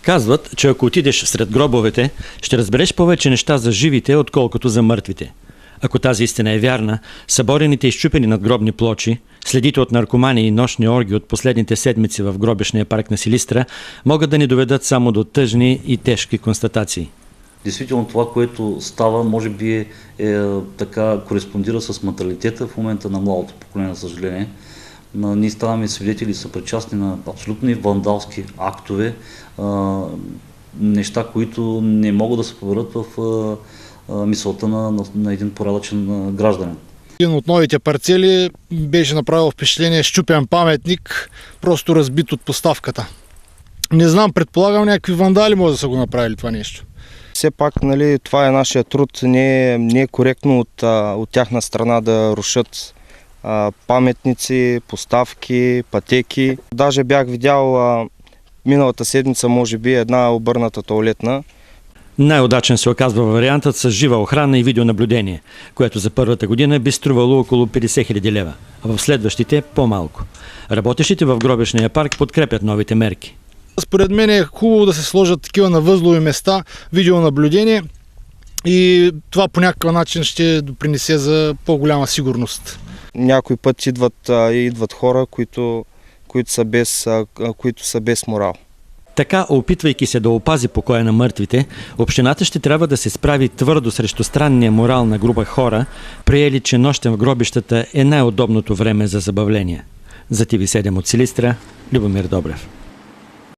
Казват, че ако отидеш сред гробовете, ще разбереш повече неща за живите, отколкото за мъртвите. Ако тази истина е вярна, съборените изчупени надгробни плочи, следите от наркомани и нощни орги от последните седмици в гробищния парк на Силистра могат да ни доведат само до тъжни и тежки констатации. Действително това, което става, може би така кореспондира с менталитета в момента на младото поколение, за съжаление. Ние ставаме свидетели и съпричастни на абсолютни вандалски актове, неща, които не могат да се поберат в мисълта на един порядъчен гражданин. Един от новите парцели беше направил впечатление счупен паметник, просто разбит от поставката. Не знам, предполагам някакви вандали може да са го направили това нещо. Все пак, нали, това е нашия труд, не е коректно от тяхна страна да рушат паметници, поставки, пътеки. Даже бях видял миналата седмица, може би, една обърната тоалетна. Най-удачен се оказва вариантът с жива охрана и видеонаблюдение, което за първата година би струвало около 50 000 лева, а в следващите по-малко. Работещите в гробищния парк подкрепят новите мерки. Според мен е хубаво да се сложат такива на възлови места видеонаблюдение и това по някакъв начин ще допринесе за по-голяма сигурност. Някой път идват хора, които са без морал. Така, опитвайки се да опази покоя на мъртвите, общината ще трябва да се справи твърдо срещу странния морал на група хора, приели, че нощем в гробищата е най-удобното време за забавление. За TV7 от Силистра, Любомир Добрев.